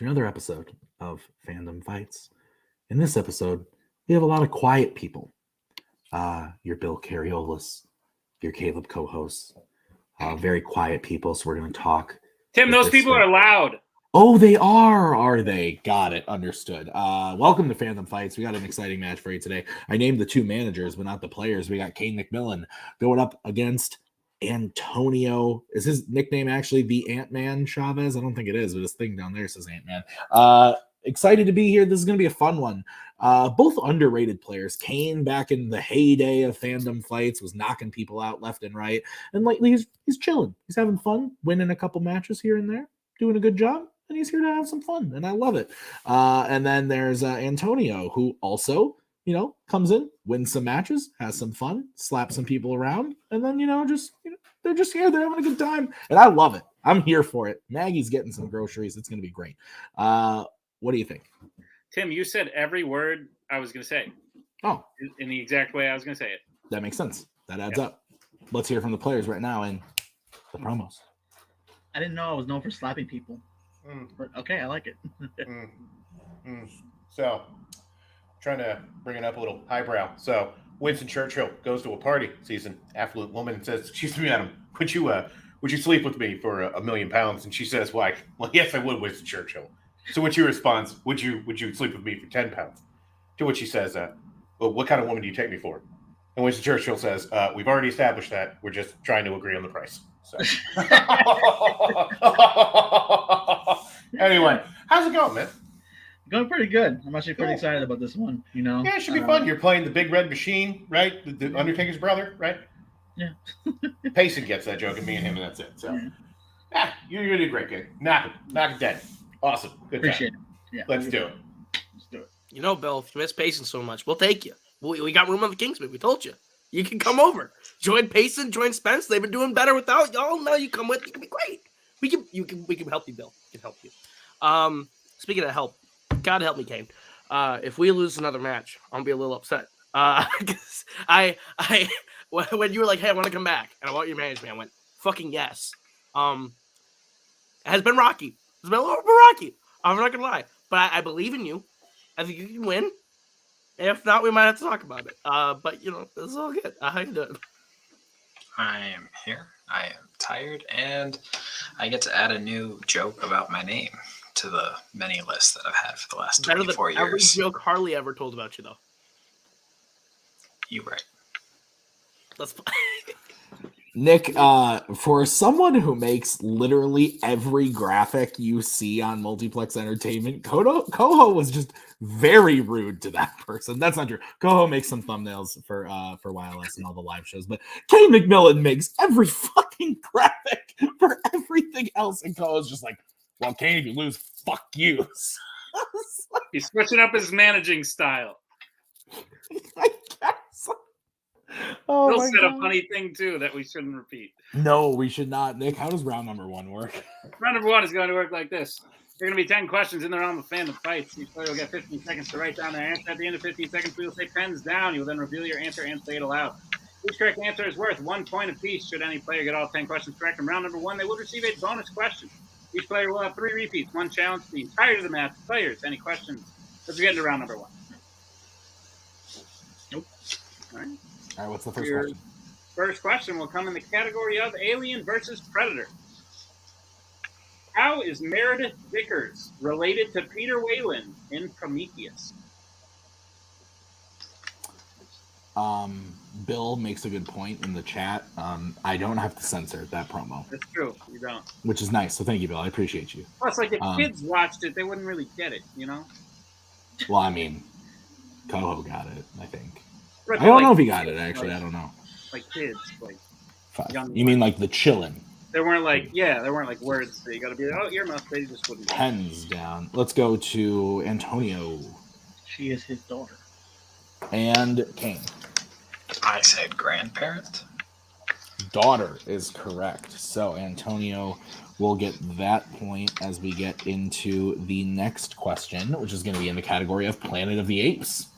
to another episode of Fandom Fights. In this episode, we have a lot of quiet people. Your Bill Carriolas, your Kaleb Kohos, very quiet people, so we're going to talk. Tim, those people are loud. Oh, they are they? Got it. Understood. Welcome to Fandom Fights. We got an exciting match for you today. I named the two managers, but not the players. We got Cain McMillan going up against Antonio. Is his nickname actually the Ant-Man Chavez? I don't think it is, but this thing down there says Ant-Man. Excited to be here. This is going to be a fun one. Both underrated players. Cain, back in the heyday of Fandom Fights, was knocking people out left and right. And lately, he's chilling. He's having fun, winning a couple matches here and there, doing a good job. And he's here to have some fun, and I love it. And then there's Antonio, who also, comes in, wins some matches, has some fun, slaps some people around, and then, they're just here. They're having a good time, and I love it. I'm here for it. Maggie's getting some groceries. It's going to be great. What do you think? Tim, you said every word I was going to say. Oh. In the exact way I was going to say it. That makes sense. That adds up. Let's hear from the players right now in the promos. I didn't know I was known for slapping people. But okay, I like it. So, trying to bring it up a little highbrow. So, Winston Churchill goes to a party, sees an affluent woman, and says, "Excuse me, madam, would you sleep with me for £1 million?" And she says, "Why? Well, yes, I would, Winston Churchill." So, what's your response? Would you sleep with me for £10? To which she says, "Well, what kind of woman do you take me for?" And Winston Churchill says, "We've already established that. We're just trying to agree on the price." So. Anyway, how's it going, man? Going pretty good. I'm actually pretty excited about this one. Yeah, it should be fun. You're playing the Big Red Machine, right? The Undertaker's brother, right? Yeah. Payson gets that joke, and me and him, and that's it. So, you're gonna do great, kid. Knock it dead. Awesome. Good Appreciate time. it. Yeah. Let's do it. Bill, if you miss Payson so much, we'll take you. We got room on the Kingsman. We told you. You can come over. Join Payson, join Spence. They've been doing better without y'all. Now you come with. You can be great. We can help you, Bill. We can help you. Speaking of help, God help me, Cain. If we lose another match, I'm gonna be a little upset. Because when you were like, "Hey, I want to come back and I want your management," I went, "Fucking yes." It has been rocky. It's been a little bit rocky. I'm not gonna lie, but I believe in you. I think you can win. If not, we might have to talk about it. But this is all good. How you doing? I am here. I am tired, and I get to add a new joke about my name to the many lists that I've had for the last 24 years. Every joke Harley ever told about you, though. You right. Let's play. Nick, for someone who makes literally every graphic you see on Multiplex Entertainment, Koho was just very rude to that person. That's not true. Koho makes some thumbnails for YLS and all the live shows, but Cain McMillan makes every fucking graphic for everything else, and Koho's just like, "Well, Cain, if you lose, fuck you." He's switching up his managing style. I guess. Oh, Bill said a funny thing too that we shouldn't repeat. No, we should not. Nick, how does round number 1 work? Round number 1 is going to work like this. There are going to be 10 questions in the realm of Fandom Fights. Each player will get 15 seconds to write down their answer. At the end of 15 seconds, we will say pens down. You will then reveal your answer and say it aloud. Each correct answer is worth 1 point apiece. Should any player get all 10 questions correct in round number 1, they will receive a bonus question. Each player will have 3 repeats, 1 challenge for the entirety of the match. Players, any questions as we get into round number 1? Nope. All right. All right, what's the first question? First question will come in the category of Alien versus Predator. How is Meredith Vickers related to Peter Whalen in Prometheus? Bill makes a good point in the chat. I don't have to censor that promo. That's true. You don't. Which is nice. So thank you, Bill. I appreciate you. Plus, like, if kids watched it, they wouldn't really get it, Well, I mean, Koho got it, I think. But I don't know if he got it, actually. I don't know. Like kids, like young. You mean like the chillin'? There weren't like words that you got to be like, oh, earmuffs. They just wouldn't. Pens down. Let's go to Antonio. She is his daughter. And Cain. I said grandparent. Daughter is correct. So Antonio will get that point as we get into the next question, which is going to be in the category of Planet of the Apes.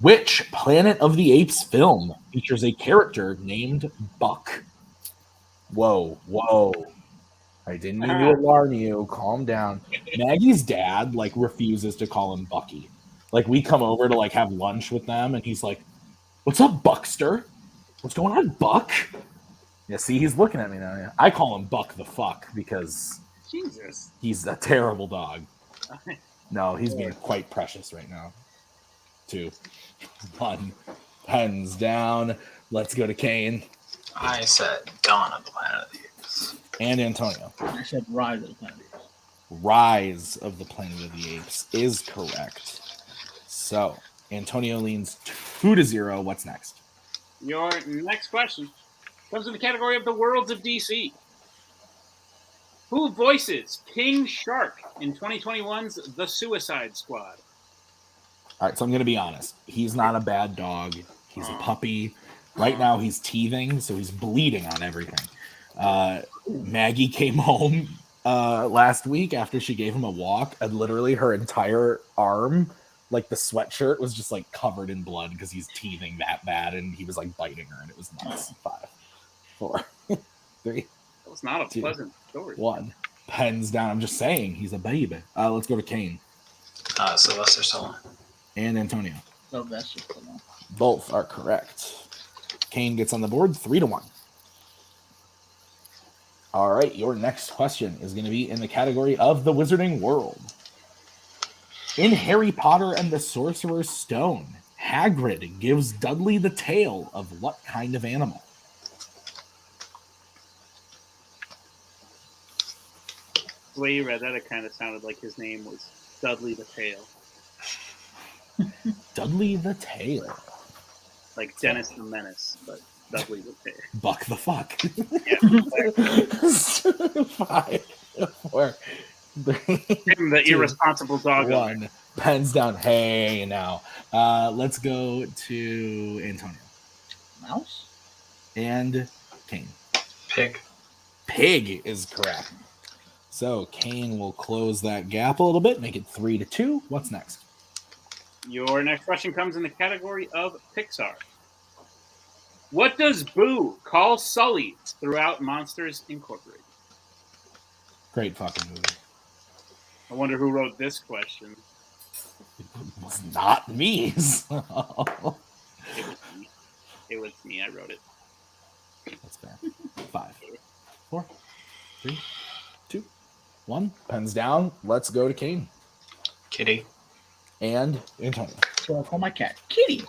Which Planet of the Apes film features a character named Buck? Whoa. I didn't mean to alarm you. Calm down. Maggie's dad like refuses to call him Bucky. Like we come over to like have lunch with them, and he's like, "What's up, Buckster? What's going on, Buck?" Yeah, see, he's looking at me now. Yeah. I call him Buck the fuck because Jesus, he's a terrible dog. No, he's being quite precious right now. 2, 1, pens down. Let's go to Cain. I said Dawn of the Planet of the Apes. And Antonio. I said Rise of the Planet of the Apes. Rise of the Planet of the Apes is correct. So, Antonio leans 2-0. What's next? Your next question comes in the category of the worlds of DC. Who voices King Shark in 2021's The Suicide Squad? All right, so I'm going to be honest. He's not a bad dog. He's a puppy. Right now, he's teething, so he's bleeding on everything. Maggie came home last week after she gave him a walk, and literally her entire arm, like the sweatshirt, was just like covered in blood because he's teething that bad, and he was like biting her, and it was nuts. 5, 4, 3. That was not a 2, pleasant story. 1. Pens down. I'm just saying, he's a baby. Let's go to Cain. Sylvester Stallone. And Antonio. Sylvester Stallone. Both are correct. Cain gets on the board 3-1. All right, your next question is going to be in the category of the Wizarding World. In Harry Potter and the Sorcerer's Stone, Hagrid gives Dudley the tail of what kind of animal? The way you read that, it kind of sounded like his name was Dudley the Tail. Dudley the Tail. Like Dennis the Menace, but Dudley the Tail. Buck the fuck. Yeah, 5, 4, 3, him, the 2, irresponsible dog. 1. Pens down. Hey, now. Let's go to Antonio. Mouse? And Cain. Pig. Pig is correct. So Cain will close that gap a little bit, make it 3-2. What's next? Your next question comes in the category of Pixar. What does Boo call Sully throughout Monsters Incorporated? Great fucking movie. I wonder who wrote this question. It was not me. It was me. I wrote it. That's fair. 5, 4, 3, 2, 1. Pens down. Let's go to Cain. Kitty. And Antonio. So I call my cat Kitty.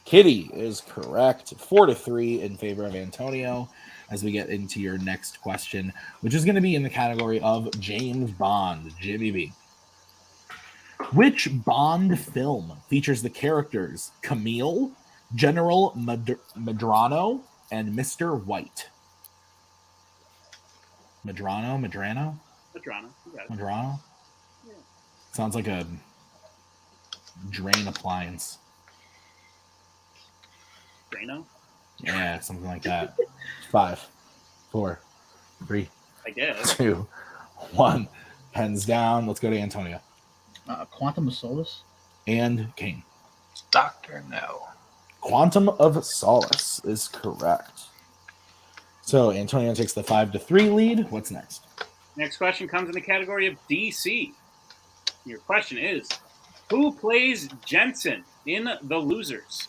Kitty is correct. 4-3 in favor of Antonio as we get into your next question, which is going to be in the category of James Bond, Jimmy B. Which Bond film features the characters Camille, General Medrano, and Mr. White? Medrano? Madrano. You got it. Medrano? Yeah. Sounds like a drain appliance. Drano? Yeah, something like that. 5, 4, 3, I guess. 2, 1. Pens down. Let's go to Antonio. Quantum of Solace. And Cain. Dr. No. Quantum of Solace is correct. So Antonio takes the 5-3 lead. What's next? Next question comes in the category of DC. Your question is, who plays Jensen in The Losers?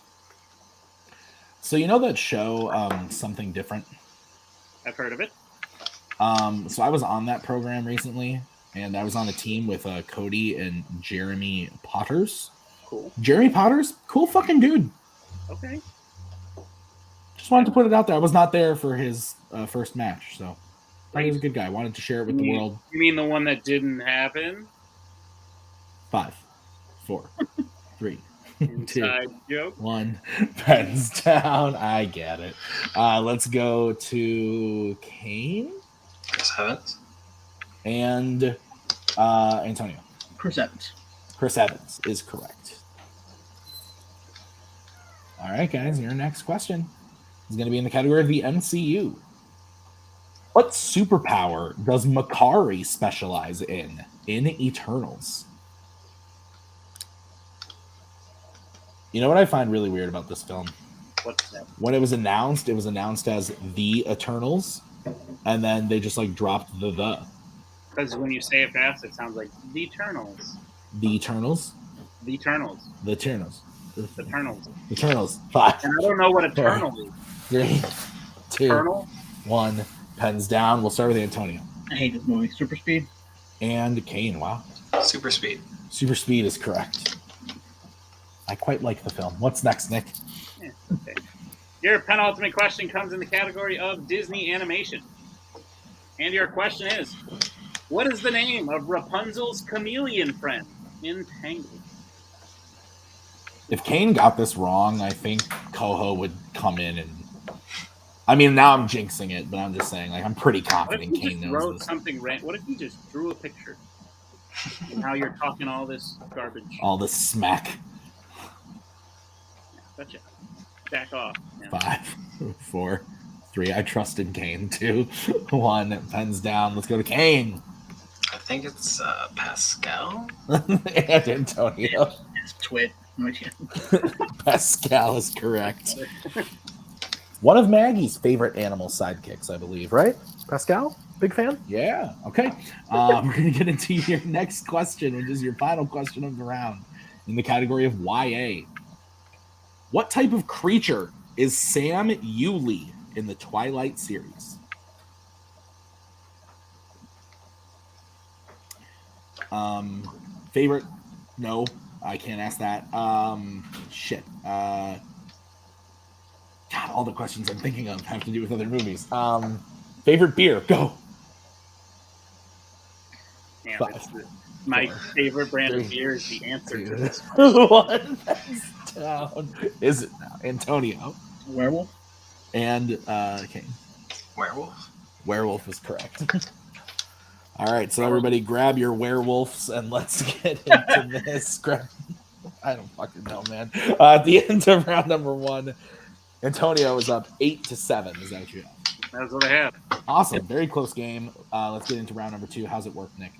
So you know that show, Something Different? I've heard of it. So I was on that program recently, and I was on a team with Cody and Jeremy Potters. Cool. Jeremy Potters, cool fucking dude. Okay. Just wanted to put it out there. I was not there for his first match, so he was a good guy. Wanted to share it with the world. You mean the one that didn't happen? 5, 4, 3, 2, Inside joke. 1. Pens down. I get it. Let's go to Cain Chris Evans. and Antonio. Chris Evans. Chris Evans is correct. All right, guys, your next question is going to be in the category of the MCU. What superpower does Makari specialize in Eternals? You know what I find really weird about this film? What's that? When it was announced as The Eternals, And then they just like dropped the. Because when you say it fast, it sounds like the Eternals. The Eternals? The Eternals. The Eternals. The Eternals. Eternals. 5. And I don't know what Eternal is. 3, 2, Eternal? 1. Pens down. We'll start with Antonio. I hate this movie. Super Speed. And Cain. Wow. Super Speed. Super Speed is correct. I quite like the film. What's next, Nick? Yeah, okay. Your penultimate question comes in the category of Disney animation. And your question is, what is the name of Rapunzel's chameleon friend in Tangled? If Cain got this wrong, I think Koho would come in and... I mean, now I'm jinxing it, but I'm just saying, like, I'm pretty confident Cain knows this. What if he just drew a picture? And now you're talking all this garbage. All this smack. Yeah, gotcha. Back off. Man. 5, 4, 3. I trust in Cain. 2, 1. Pens down. Let's go to Cain. I think it's Pascal. And Antonio. It's Twit. Pascal is correct. One of Maggie's favorite animal sidekicks, I believe, right? Pascal? Big fan? Yeah. Okay. We're going to get into your next question, which is your final question of the round in the category of YA. What type of creature is Sam Uley in the Twilight series? Favorite? No, I can't ask that. Shit. God, all the questions I'm thinking of have to do with other movies. Favorite beer? Go. Yeah, my favorite brand of beer is the answer to this. One down. Is it now? Antonio. Werewolf. And Cain. Werewolf. Werewolf is correct. All right, so everybody grab your werewolves and let's get into this. I don't fucking know, man. At the end of round number 1, Antonio is up 8-7. Is that what you have? That's what I have. Awesome. Very close game. Let's get into round number 2. How's it work, Nick?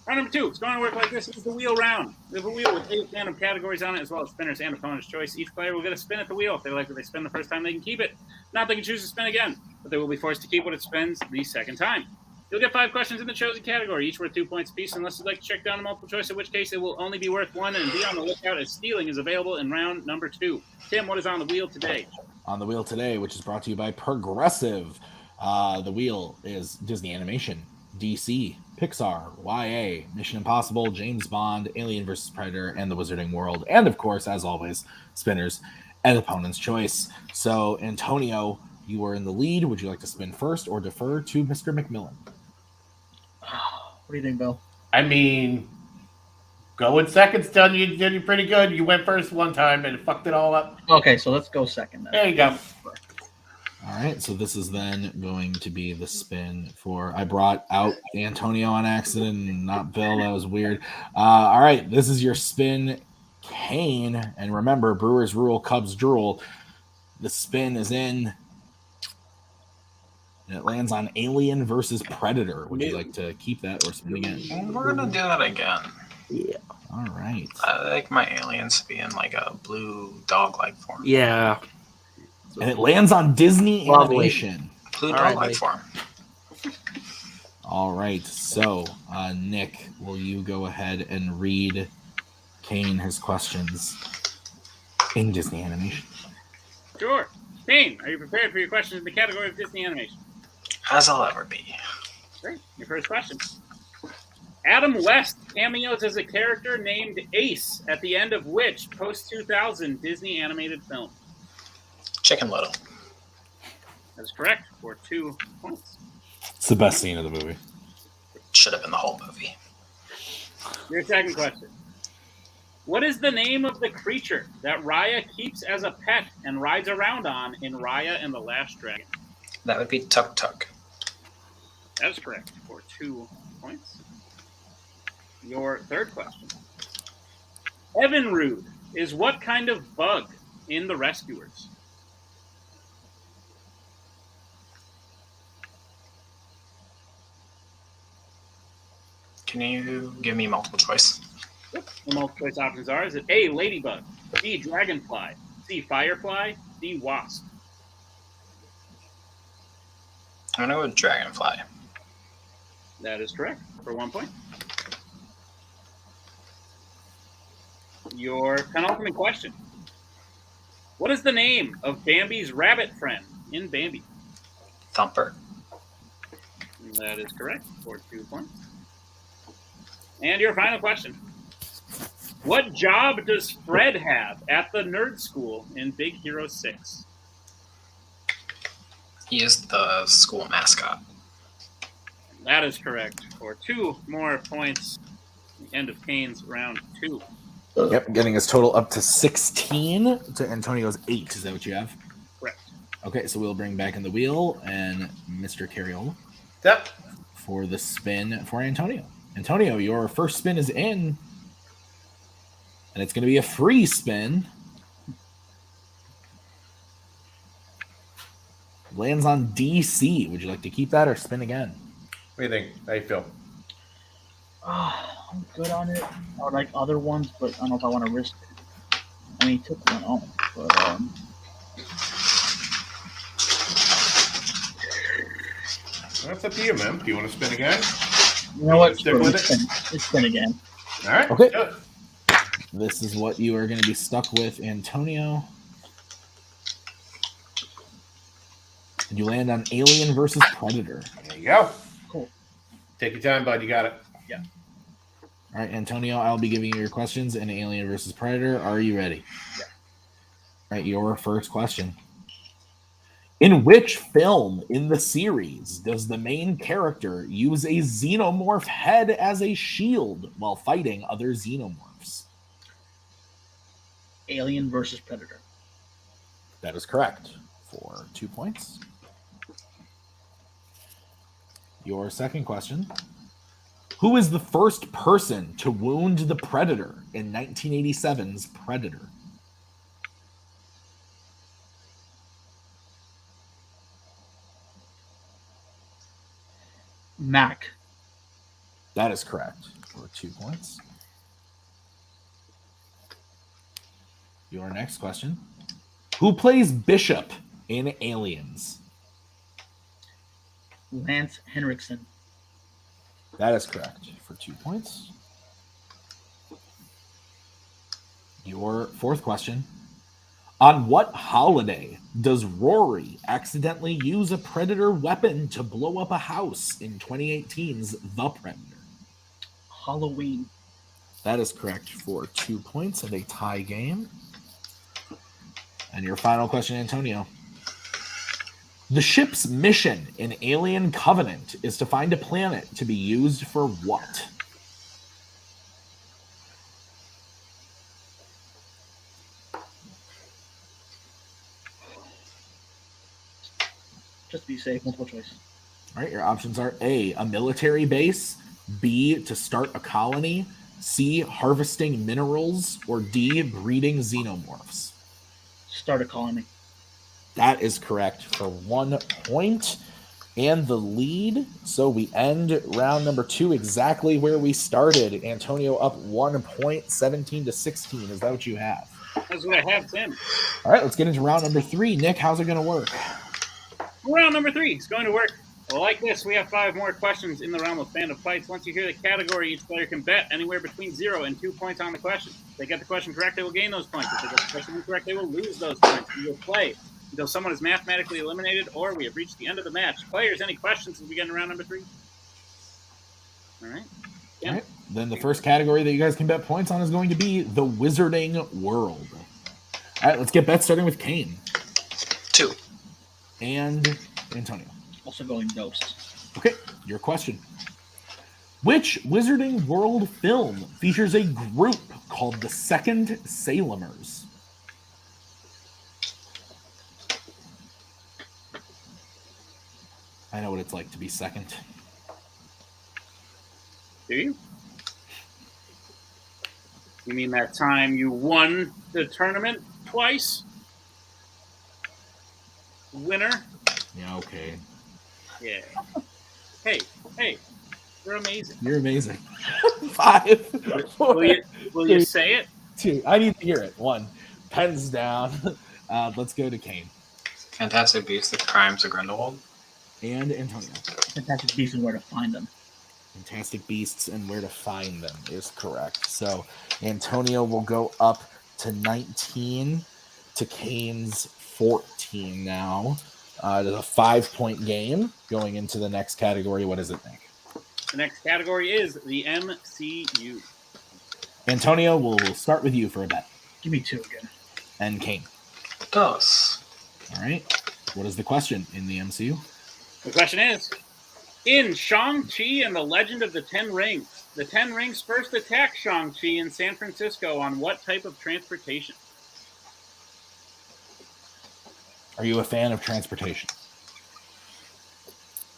Round number 2. It's going to work like this. It's the wheel round. We have a wheel with 8 random categories on it, as well as spinners and opponent's choice. Each player will get a spin at the wheel. If they like what they spin the first time, they can keep it. If not, they can choose to spin again, but they will be forced to keep what it spins the second time. You'll get 5 questions in the chosen category, each worth 2 points apiece, unless you'd like to check down a multiple choice, in which case it will only be worth 1, and be on the lookout as stealing is available in round number 2. Tim, what is on the wheel today? On the wheel today, which is brought to you by Progressive. The wheel is Disney Animation, DC, Pixar, YA, Mission Impossible, James Bond, Alien vs. Predator, and The Wizarding World. And, of course, as always, spinners and opponent's choice. So, Antonio, you are in the lead. Would you like to spin first or defer to Mr. McMillan? What do you think, Bill? I mean, going second's done you pretty good. You went first one time and fucked it all up. Okay, so let's go second then. There you go. All right, so this is then going to be the spin for... I brought out Antonio on accident and not Bill. That was weird. All right, this is your spin, Cain. And remember, Brewers rule, Cubs drool. The spin is in... And it lands on Alien versus Predator. Would you like to keep that or spin again? We're going to do that again. Yeah. All right. I like my aliens to be in like a blue dog-like form. Yeah. And it lands on Disney Animation. Blue All right, dog-like form. All right. So, Nick, will you go ahead and read Cain his questions in Disney Animation? Sure. Cain, are you prepared for your questions in the category of Disney Animation? As I'll ever be. Great. Your first question. Adam West cameos as a character named Ace at the end of which post-2000 Disney animated film? Chicken Little. That is correct for 2 points. It's the best scene of the movie. Should have been the whole movie. Your second question. What is the name of the creature that Raya keeps as a pet and rides around on in Raya and the Last Dragon? That would be Tuk Tuk. That is correct for 2 points. Your third question. Evinrude is what kind of bug in The Rescuers? Can you give me multiple choice? Yep. The multiple choice options are: is it A, ladybug, B, dragonfly, C, firefly, D, wasp? I'm gonna go with Dragonfly. That is correct for 1 point. Your penultimate question. What is the name of Bambi's rabbit friend in Bambi? Thumper. That is correct for 2 points. And your final question. What job does Fred have at the nerd school in Big Hero 6? He is the school mascot. That is correct for 2 more points. The end of Cain's round 2. Yep, getting his total up to 16 to Antonio's 8. Is that what you have? Correct. Okay, so we'll bring back in the wheel and Mr. Carriola Yep. for the spin for Antonio. Antonio, your first spin is in, and it's going to be a free spin. Lands on DC. Would you like to keep that or spin again? What do you think? How you feel? I'm good on it. I would like other ones, but I don't know if I want to risk it. I mean, he took one home, but That's up to you, man. Do you want to spin again? you know what? Stick with it? Let's spin again. All right. Okay. Do it. This is what you are going to be stuck with, Antonio. And you land on Alien versus Predator. There you go. Cool. Take your time, bud. You got it. All right, Antonio, I'll be giving you your questions in Alien versus Predator. Are you ready? Yeah. All right, your first question. In which film in the series does the main character use a xenomorph head as a shield while fighting other xenomorphs? Alien versus Predator. That is correct for 2 points. Your second question. Who is the first person to wound the Predator in 1987's Predator? Mac. That is correct for 2 points. Your next question. Who plays Bishop in Aliens? Lance Henriksen. That is correct for 2 points. Your fourth question. On what holiday does Rory accidentally use a Predator weapon to blow up a house in 2018's The Predator? Halloween. That is correct for 2 points and a tie game. And your final question, Antonio. The ship's mission in Alien Covenant is to find a planet to be used for what? Just to be safe, multiple choice. All right, your options are A, a military base, B, to start a colony, C, harvesting minerals, or D, breeding xenomorphs. Start a colony. That is correct for 1 point and the lead. So we end round number 2 exactly where we started. Antonio up 1 point, 17-16. Is that what you have? That's what I have, Tim. All right, let's get into round number 3. Nick, how's it going to work? Round number 3 is going to work. Well, like this, we have 5 more questions in the realm of Fandom Fights. Once you hear the category, each player can bet anywhere between 0 and 2 points on the question. If they get the question correct, they will gain those points. If they get the question incorrect, they will lose those points. We will play until someone is mathematically eliminated or we have reached the end of the match. Players, any questions as we get into round number 3? All right. Yeah. All right. Then the first category that you guys can bet points on is going to be the Wizarding World. All right, let's get bets starting with Cain. 2. And Antonio. Also going Ghost. Okay, your question. Which Wizarding World film features a group called the Second Salemers? I know what it's like to be second. Do you? You mean that time you won the tournament twice? Winner? Yeah, okay. Yeah. Hey, you're amazing. You're amazing. 5, 4, Will you say it? 2. I need to hear it. 1. Pens down. Let's go to Cain. Fantastic Beasts: The Crimes of Grindelwald. And Antonio. Fantastic Beasts and Where to Find Them. Fantastic Beasts and Where to Find Them is correct. So Antonio will go up to 19 to Cain's 14 now. It is a 5-point game going into the next category. What is it, Nick? The next category is the MCU. Antonio, we'll start with you for a bet. Give me 2 again. And Cain. Dos. All right. What is the question in the MCU? The question is, in Shang-Chi and the Legend of the Ten Rings, the Ten Rings first attacked Shang-Chi in San Francisco on what type of transportation? Are you a fan of transportation?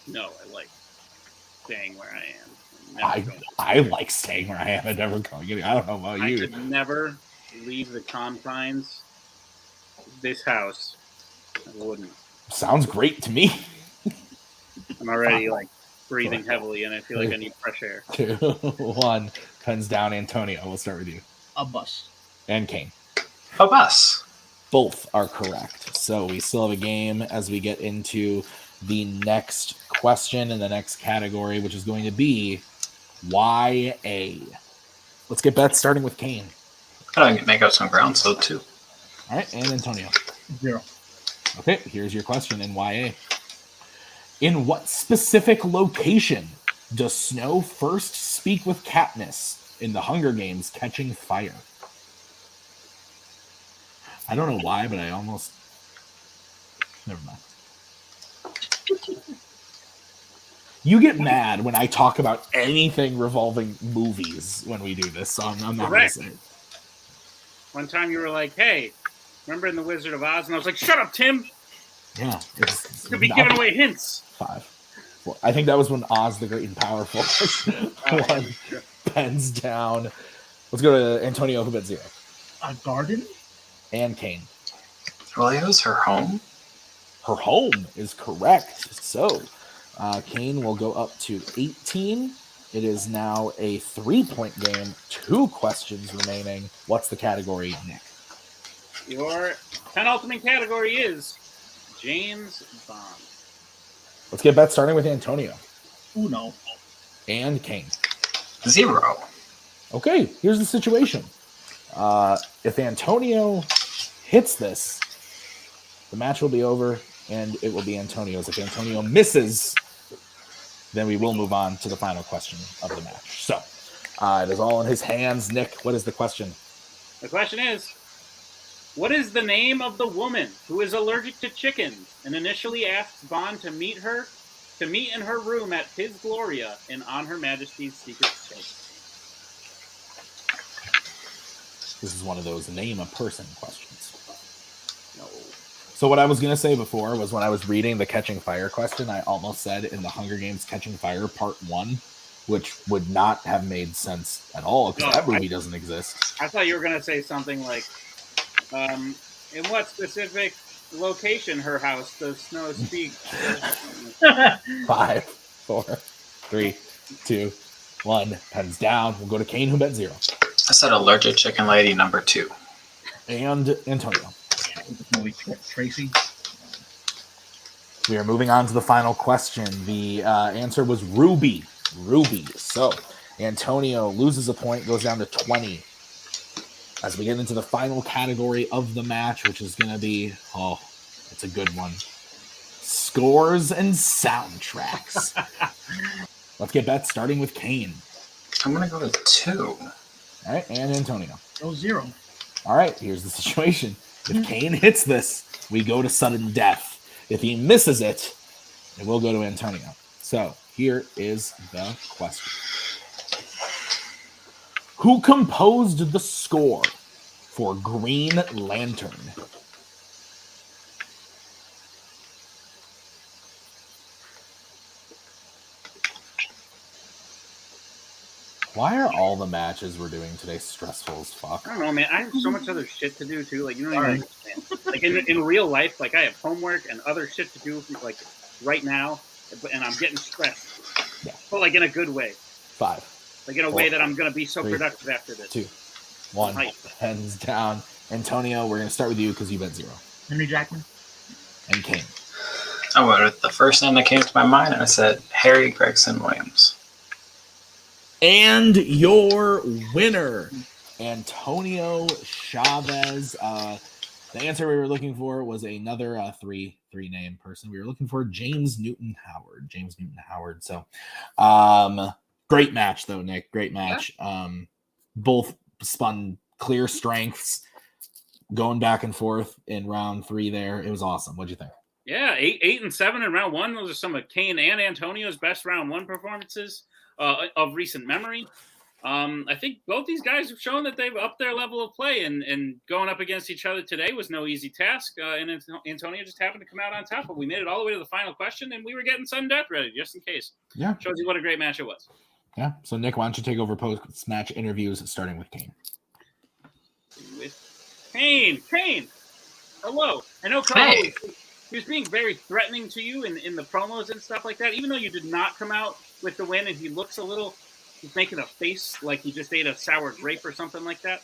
No, I like staying where I am. I like staying where I am and never going. I don't know about I you. could never leave the confines of this house. I wouldn't. Sounds great to me. I'm already breathing heavily, and I feel like I need fresh air. 2, 1, pens down. Antonio, we'll start with you. A bus. And Cain. A bus. Both are correct. So we still have a game as we get into the next question in the next category, which is going to be YA. Let's get bets starting with Cain. I can make up some ground, so 2. All right, and Antonio. 0. Okay, here's your question in YA. In what specific location does Snow first speak with Katniss in the Hunger Games Catching Fire? I don't know why, but I almost... Never mind. You get mad when I talk about anything revolving movies when we do this, so I'm not going to say it. One time you were like, hey, remember in The Wizard of Oz? And I was like, shut up, Tim! Yeah. It's going to be giving away hints. 5. 4. I think that was when Oz the Great and Powerful 1 pens down. Let's go to Antonio, who bet 0. A garden? And Cain. Well, it was her home. Her home is correct. So, Cain will go up to 18. It is now a 3-point game. 2 questions remaining. What's the category, Nick? Your penultimate category is James Bond. Let's get bets starting with Antonio. Uno. And Cain. 0. Okay, here's the situation. If Antonio hits this, the match will be over, and it will be Antonio's. If Antonio misses, then we will move on to the final question of the match. So, it is all in his hands. Nick, what is the question? The question is, what is the name of the woman who is allergic to chickens and initially asks Bond to meet in her room at his Gloria and on Her Majesty's secret space? This is one of those name a person questions. No. So what I was going to say before was when I was reading the Catching Fire question, I almost said in the Hunger Games Catching Fire Part 1, which would not have made sense at all because that movie doesn't exist. I thought you were going to say something like, in what specific location her house does Snow speak? 5, 4, 3, 2, 1. Pens down. We'll go to Cain, who bet 0. I said allergic chicken lady number 2. And Antonio. Tracy. We are moving on to the final question. The answer was Ruby. Ruby. So Antonio loses a point, goes down to 20. As we get into the final category of the match, which is going to be, it's a good one. Scores and soundtracks. Let's get bets starting with Cain. I'm going to go with 2. All right, and Antonio. Go 0. All right, here's the situation. If Cain hits this, we go to sudden death. If he misses it, it will go to Antonio. So here is the question. Who composed the score for Green Lantern? Why are all the matches we're doing today stressful as fuck? I don't know, man. I have so much other shit to do, too. Like, you don't even understand. Like, in real life, like, I have homework and other shit to do, like, right now, and I'm getting stressed. Yeah. But, like, in a good way. 5. Like, in a way that I'm going to be so 3, productive after this. 2, 1. Hands down. Antonio, we're going to start with you because you bet 0. Henry Jackman. And Cain. I went with the first name that came to my mind, and I said Harry Gregson Williams. And your winner, Antonio Chavez. The answer we were looking for was another three-name person. We were looking for James Newton Howard. So, great match though, Nick. Great match. Both spun clear strengths, going back and forth in round 3 there. It was awesome. What'd you think? Yeah, 8 and 7 in round 1. Those are some of Cain and Antonio's best round 1 performances of recent memory. I think both these guys have shown that they've upped their level of play, and going up against each other today was no easy task. And Antonio just happened to come out on top, but we made it all the way to the final question, and we were getting sudden death ready just in case. Yeah. Shows you what a great match it was. Yeah. So, Nick, why don't you take over post-match interviews, starting with Cain? Cain, hello. I know Hey. he was being very threatening to you in the promos and stuff like that, even though you did not come out with the win, and he looks a little, he's making a face like he just ate a sour grape or something like that.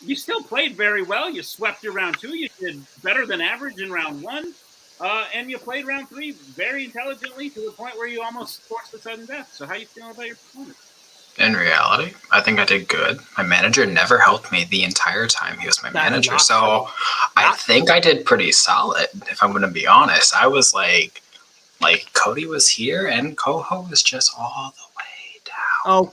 You still played very well. You swept your round 2. You did better than average in round 1. And you played round 3 very intelligently to the point where you almost forced the sudden death. So how are you feeling about your performance? In reality, I think I did good. My manager never helped me the entire time he was my manager. So I think I did pretty solid, if I'm going to be honest. I was like Cody was here and Koho was just all the way down.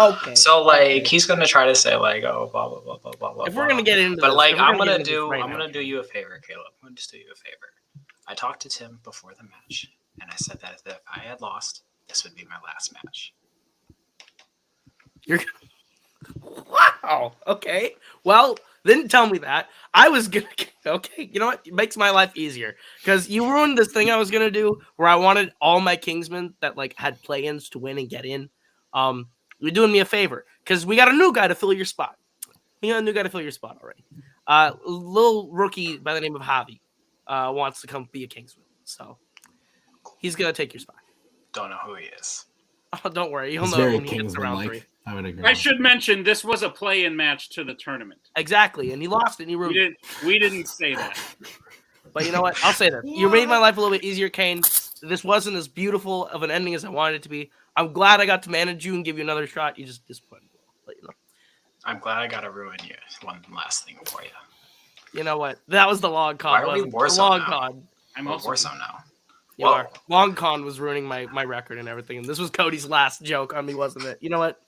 Okay. So like he's going to try to say like, oh, blah blah blah blah blah blah. If we're gonna get into, but this, like I'm gonna do do you a favor, Caleb. I'm gonna just do you a favor. I talked to Tim before the match, and I said that if I had lost, this would be my last match. Wow. Okay. Well, didn't tell me that. I was gonna. Okay. You know what? It makes my life easier because you ruined this thing I was gonna do where I wanted all my Kingsmen that like had play-ins to win and get in. You're doing me a favor because we got a new guy to fill your spot. We got a new guy to fill your spot already. Little rookie by the name of Javi wants to come be a Kingsman, so he's gonna take your spot. Don't know who he is. Oh, don't worry, you'll It's know very when he gets to round 3. I would agree. I should mention this was a play-in match to the tournament. Exactly, and he lost it. And he ruined. We didn't say that. But you know what? I'll say that you made my life a little bit easier, Cain. This wasn't as beautiful of an ending as I wanted it to be. I'm glad I got to manage you and give you another shot. You just disappointed me. But you know, I'm glad I got to ruin you. One last thing for you. You know what? That was the long con. Why are we Warzone long now? con. I'm also Warzone now. You are. Long con was ruining my record and everything. And this was Cody's last joke on me, wasn't it? You know what?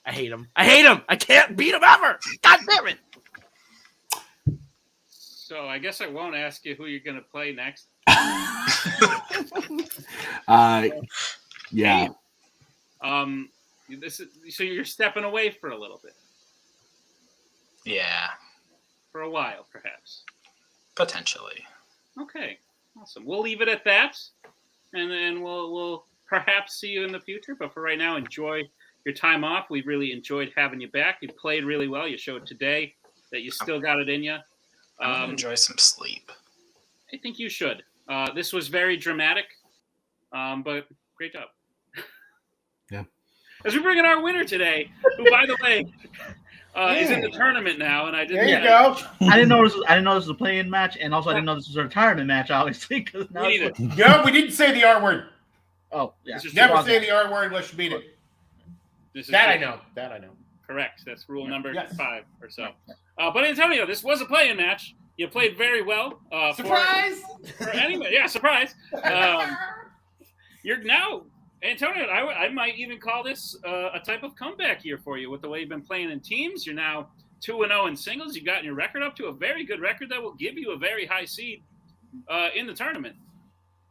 I hate him. I can't beat him ever. God damn it. So I guess I won't ask you who you're going to play next. Yeah. So you're stepping away for a little bit. Yeah. For a while, perhaps. Potentially. Okay. Awesome. We'll leave it at that, and then we'll perhaps see you in the future. But for right now, enjoy your time off. We really enjoyed having you back. You played really well. You showed today that you still got it in you. I'm gonna enjoy some sleep. I think you should. This was very dramatic, but great job. Yeah. As we bring in our winner today, who, by the way, is in the tournament now, and I didn't. There you go. I didn't know this was a play-in match, and also I didn't know this was a retirement match. Obviously, because now. No, we didn't say the R word. Oh yeah. Never say the R word unless you mean it. That I know. Correct. That's rule number 5 or so. But Antonio, this was a play-in match. You played very well. Surprise! For anybody. Yeah, surprise. You're now, Antonio, I might even call this a type of comeback year for you with the way you've been playing in teams. You're now 2-0 in singles. You've gotten your record up to a very good record that will give you a very high seed in the tournament.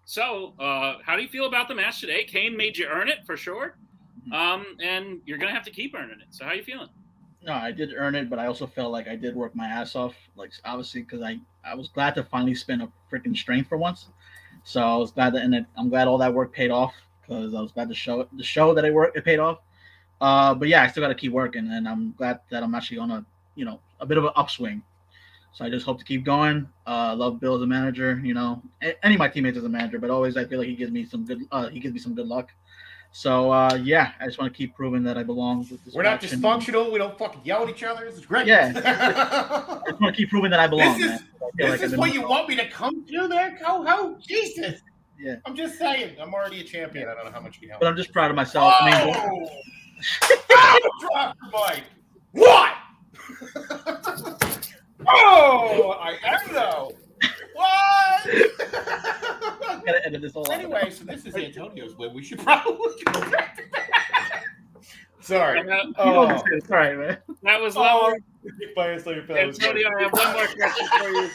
So how do you feel about the match today? Cain made you earn it for sure. And you're going to have to keep earning it. So how are you feeling? No, I did earn it, but I also felt like I did work my ass off. Like, obviously, because I was glad to finally spend a freaking strength for once. So I was glad I'm glad all that work paid off because I was glad to show that it paid off. But yeah, I still got to keep working, and I'm glad that I'm actually on a bit of an upswing. So I just hope to keep going. Love Bill as a manager, any of my teammates as a manager, but always I feel like he gives me some good luck. So, yeah, I just want to keep proving that I belong with this. We're not dysfunctional. We don't fucking yell at each other. This is great. Yeah. I just want to keep proving that I belong. feel like This I've is been what you want me to come to there, Koho? Jesus. Yeah. I'm just saying. I'm already a champion. I don't know how much you can help. But I'm just proud of myself. I mean, Drop the mic. What? Oh, I am though. What? gotta edit this all out. Anyway, so this is Antonio's win. We should probably go back to that. Sorry. It's all right, man. That was lovely. Antonio, I have one more question for you.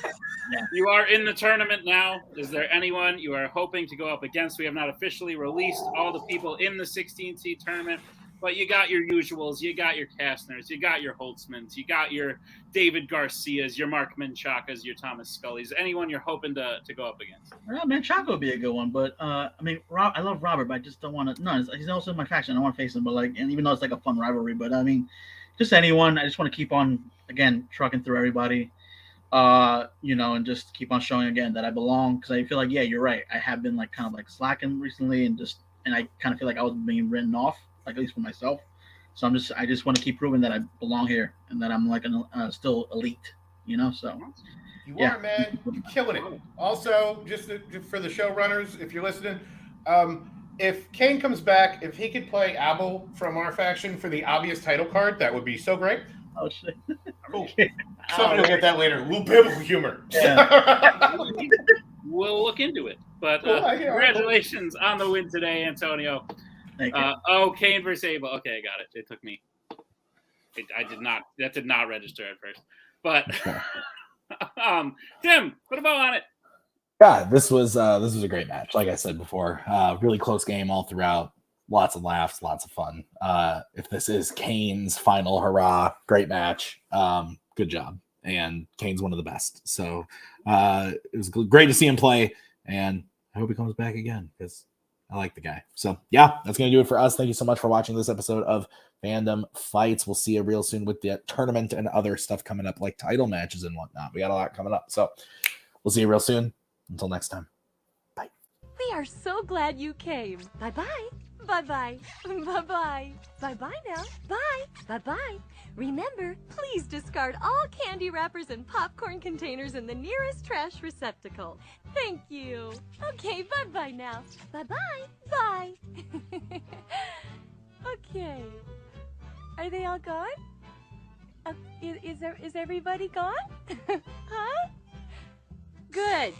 You are in the tournament now. Is there anyone you are hoping to go up against? We have not officially released all the people in the 16-seed tournament, but you got your usuals. You got your Kastners. You got your Holtzmans. You got your David Garcias, your Mark Menchakas, your Thomas Scullys. Anyone you're hoping to go up against? Well, Menchaca would be a good one, but I mean, I love Robert, but I just don't want to. No, he's also in my faction. I don't want to face him, but like, and even though it's like a fun rivalry, but I mean, just anyone. I just want to keep on again trucking through everybody. And just keep on showing again that I belong, because I feel like, yeah, you're right. I have been like kind of like slacking recently, and I kind of feel like I was being written off, like at least for myself. So I just want to keep proving that I belong here and that I'm like still elite, So you are, man. You're killing it. Also, just for the showrunners, if you're listening, if Cain comes back, if he could play Abel from our faction for the obvious title card, that would be so great. Oh shit! Cool. Somebody will get that later. A little biblical humor. Yeah. We'll look into it. But congratulations on the win today, Antonio. Thank you. Cain versus Abel. Okay, I got it. It took me. I did not. That did not register at first. But Tim, put a bow on it. Yeah, this was a great match. Like I said before, really close game all throughout. Lots of laughs, lots of fun. If this is Cain's final hurrah, great match. Good job. And Cain's one of the best. So it was great to see him play. And I hope he comes back again, because I like the guy. So yeah, that's going to do it for us. Thank you so much for watching this episode of Fandom Fights. We'll see you real soon with the tournament and other stuff coming up, like title matches and whatnot. We got a lot coming up. So we'll see you real soon. Until next time. Bye. We are so glad you came. Bye-bye. Bye-bye. Bye-bye. Bye-bye now. Bye. Bye-bye. Remember, please discard all candy wrappers and popcorn containers in the nearest trash receptacle. Thank you. Okay, bye-bye now. Bye-bye. Bye. Okay. Are they all gone? Is everybody gone? Huh? Good.